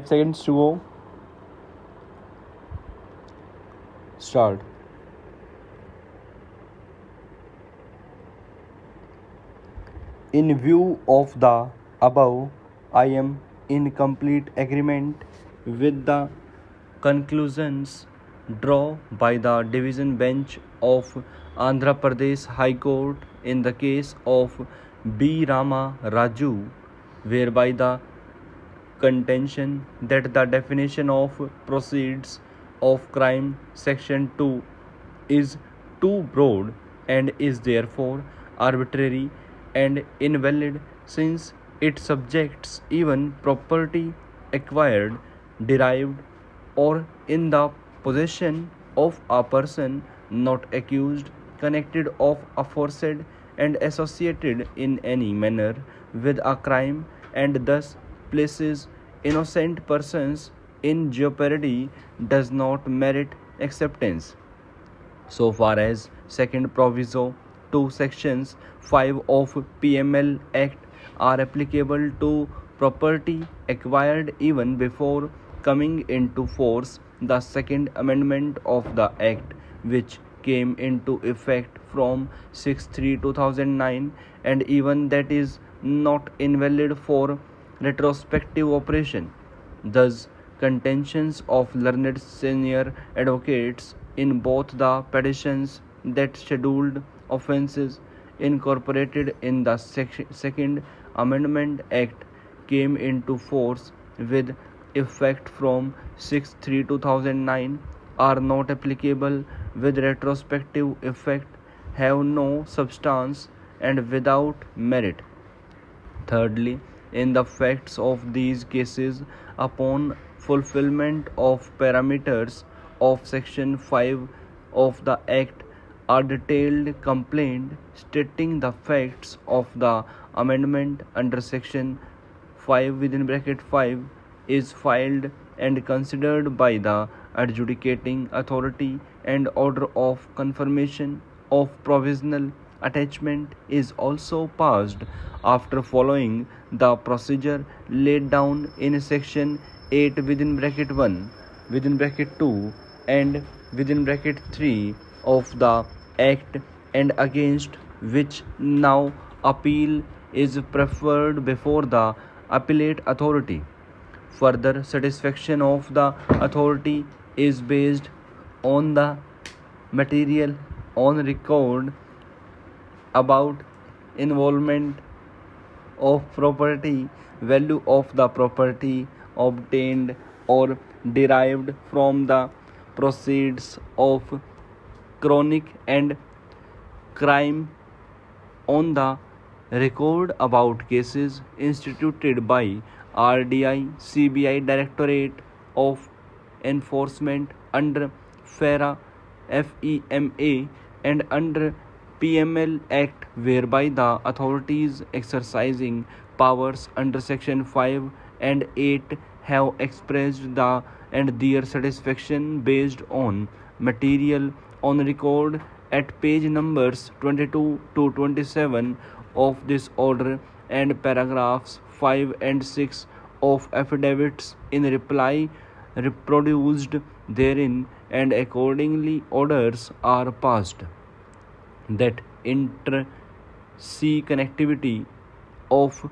Seconds to go. Start. In view of the above, I am in complete agreement with the conclusions drawn by the division bench of Andhra Pradesh High Court in the case of B. Rama Raju, whereby the contention that the definition of proceeds of crime section 2 is too broad and is therefore arbitrary and invalid since it subjects even property acquired, derived, or in the possession of a person not accused, connected of aforesaid, and associated in any manner with a crime, and thus places innocent persons in jeopardy, does not merit acceptance. So far as second proviso to sections 5 of PML Act are applicable to property acquired even before coming into force, the second amendment of the Act, which came into effect from 6/3/2009, and even that is not invalid for retrospective operation. Thus, contentions of learned senior advocates in both the petitions that scheduled offences incorporated in the Second Amendment Act came into force with effect from 6/3/2009 are not applicable with retrospective effect, have no substance, and without merit. Thirdly, in the facts of these cases, upon fulfillment of parameters of Section 5 of the Act, a detailed complaint stating the facts of the amendment under Section 5 is filed and considered by the adjudicating authority, and order of confirmation of provisional attachment is also passed after following the procedure laid down in Section 8 (2) and (3) of the Act, and against which now appeal is preferred before the appellate authority. Further satisfaction of the authority is based on the material on record about involvement of property, value of the property obtained or derived from the proceeds of chronic and crime, on the record about cases instituted by RDI CBI Directorate of Enforcement under FEMA and under PML Act, whereby the authorities exercising powers under Section 5 and 8 have expressed the and their satisfaction based on material on record at page numbers 22 to 27 of this order, and paragraphs 5 and 6 of affidavits in reply reproduced therein, and accordingly orders are passed that inter-sea connectivity of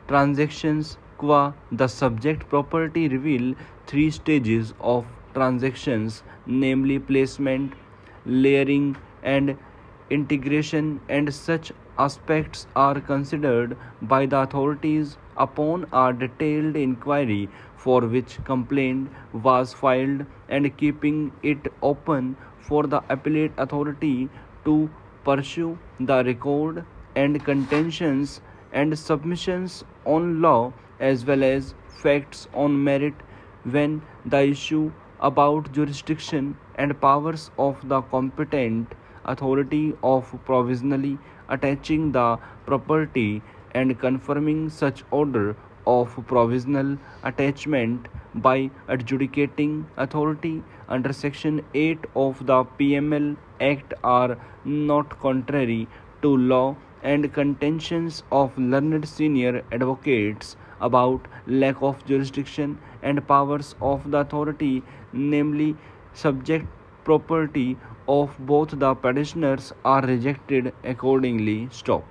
transactions qua the subject property reveal three stages of transactions, namely placement, layering, and integration, and such aspects are considered by the authorities upon a detailed inquiry for which complaint was filed, and keeping it open for the appellate authority to pursue the record and contentions and submissions on law as well as facts on merit, when the issue about jurisdiction and powers of the competent authority of provisionally attaching the property and confirming such order of provisional attachment by adjudicating authority under Section 8 of the PML Act are not contrary to law, and contentions of learned senior advocates about lack of jurisdiction and powers of the authority, namely subject property of both the petitioners, are rejected accordingly. Stop.